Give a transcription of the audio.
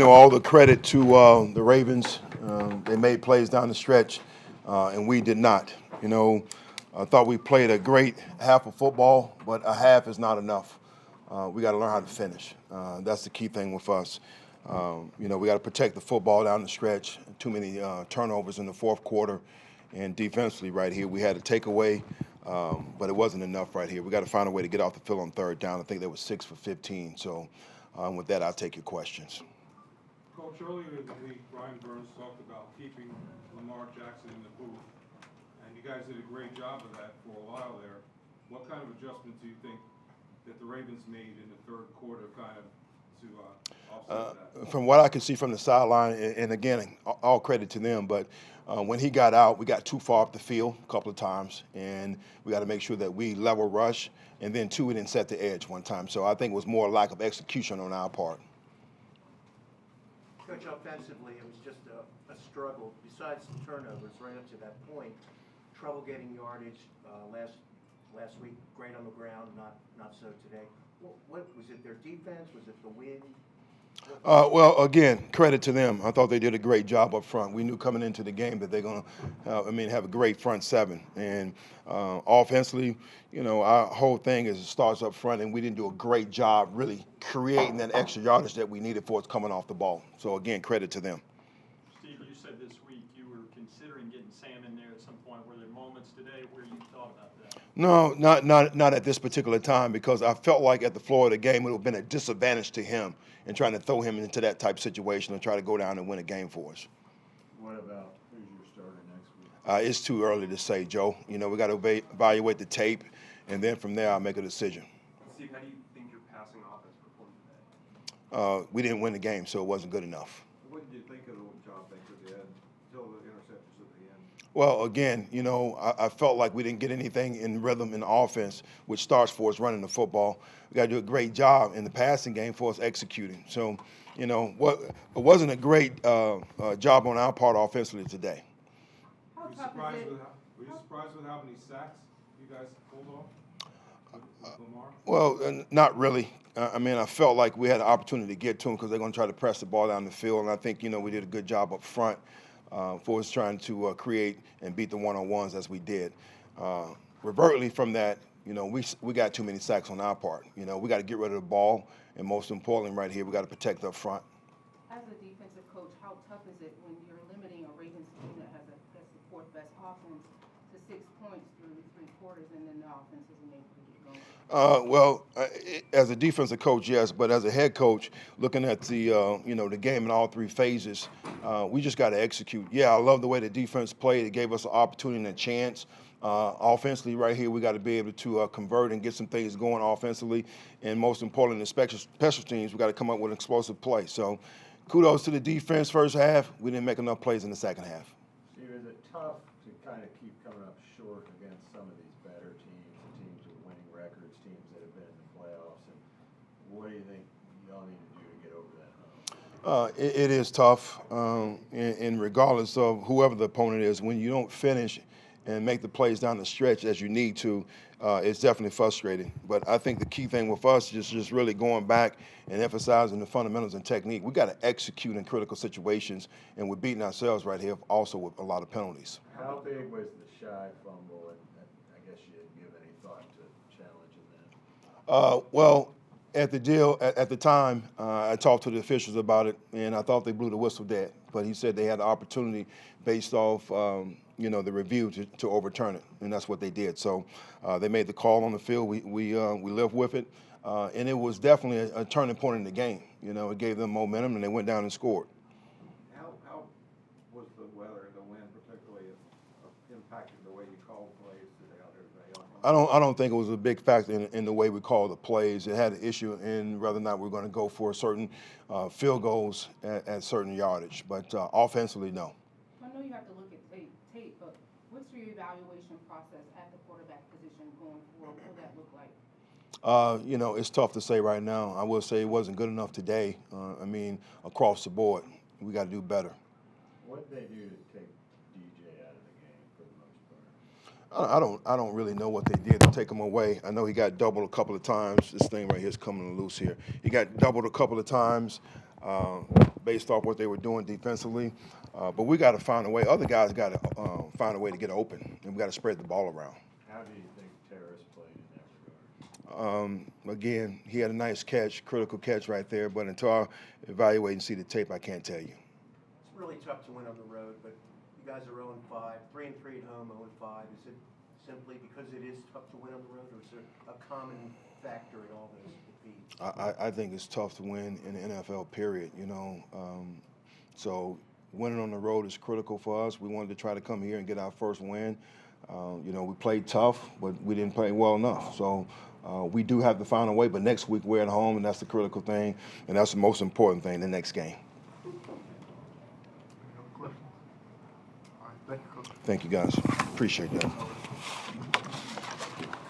All the credit to the Ravens. They made plays down the stretch, and we did not. I thought we played a great half of football, but a half is not enough. We got to learn how to finish. That's the key thing with us. We got to protect the football down the stretch. Too many turnovers in the fourth quarter, and defensively right here we had a takeaway, but it wasn't enough right here. We got to find a way to get off the field on third down. I think they were 6 for 15. So with that, I'll take your questions. Coach, earlier in the week, Brian Burns talked about keeping Lamar Jackson in the booth, and you guys did a great job of that for a while there. What kind of adjustment do you think that the Ravens made in the third quarter kind of to offset that? From what I can see from the sideline, and again, all credit to them, but when he got out, we got too far up the field a couple of times, and we got to make sure that we level rush, and then two, we didn't set the edge one time. So I think it was more lack of execution on our part. Coach, offensively, it was just a struggle. Besides the turnovers right up to that point, trouble getting yardage last week, great on the ground, not so today. What was it? Their defense? Was it the wind? Well, again, credit to them. I thought they did a great job up front. We knew coming into the game that they're going to, have a great front seven. And offensively, our whole thing is it starts up front, and we didn't do a great job really creating that extra yardage that we needed for us coming off the ball. So, again, credit to them. Steve, you said this week you were considering getting Sam in there at some point. Were there moments today where you thought about that? No, not at this particular time, because I felt like at the floor of the game it would have been a disadvantage to him in trying to throw him into that type of situation and try to go down and win a game for us. What about who's your starter next week? It's too early to say, Joe. We got to evaluate the tape, and then from there I'll make a decision. Steve, how do you think your passing offense performed today? We didn't win the game, so it wasn't good enough. What did you think of the job they did at the end, until the interceptions at the end? Well, again, I felt like we didn't get anything in rhythm in the offense, which starts for us running the football. We got to do a great job in the passing game for us executing. So, it wasn't a great job on our part offensively today. Were you surprised with how many sacks you guys pulled off with Lamar? Well, not really. I felt like we had an opportunity to get to them because they're going to try to press the ball down the field, and I think, we did a good job up front for us trying to create and beat the one-on-ones as we did. Revertly from that, we got too many sacks on our part. We got to get rid of the ball, and most importantly right here, we got to protect up front. As a defensive coach, how tough is it when you're limiting a Ravens team that has the fourth best offense to 6 points through 3 quarters, and then the offense isn't able to get going? As a defensive coach, yes, but as a head coach, looking at the the game in all 3 phases, we just got to execute. Yeah, I love the way the defense played. It gave us an opportunity and a chance. Offensively, right here, we got to be able to convert and get some things going offensively, and most importantly, the special teams, we got to come up with an explosive play. So, kudos to the defense first half. We didn't make enough plays in the second half. Steve, is it tough to kind of keep coming up short against some of these better teams, teams with winning records, teams that have been in the playoffs, and what do you think y'all need to do to get over that hump? It is tough, and regardless of whoever the opponent is, when you don't finish and make the plays down the stretch as you need to, it's definitely frustrating. But I think the key thing with us is just really going back and emphasizing the fundamentals and technique. We got to execute in critical situations, and we're beating ourselves right here also with a lot of penalties. How big was the shy fumble, and I guess you didn't give any thought to challenging that? Well, at the time, I talked to the officials about it, and I thought they blew the whistle dead. But he said they had the opportunity based off, the review to overturn it, and that's what they did. So they made the call on the field. We lived with it, and it was definitely a turning point in the game. It gave them momentum, and they went down and scored. How was the weather and the wind particularly impacting the way you called plays today out there today? I don't think it was a big factor in the way we called the plays. It had an issue in whether or not we're going to go for certain field goals at certain yardage, but offensively, no. I know you have to look at tape, but what's your evaluation process at the quarterback position going forward? What will that look like? It's tough to say right now. I will say it wasn't good enough today. Across the board, we got to do better. What did they do to take DJ out of the game for the most part? I don't really know what they did to take him away. I know he got doubled a couple of times. This thing right here is coming loose here. He got doubled a couple of times. based off what they were doing defensively. But we got to find a way. Other guys got to find a way to get open, and we got to spread the ball around. How do you think Terrace played in that regard? Again, he had a nice catch, critical catch right there. But until I evaluate and see the tape, I can't tell you. It's really tough to win on the road, but you guys are 0-5, 3-3 at home, 0-5. Is it simply because it is tough to win on the road, or is there a common factor in all those defeats? I think it's tough to win in the NFL, period, you know. So winning on the road is critical for us. We wanted to try to come here and get our first win. You know, we played tough, but we didn't play well enough. So we do have to find a way, but next week we're at home, and that's the critical thing, and that's the most important thing, the next game. Thank you, Coach. Thank you, guys. Appreciate that.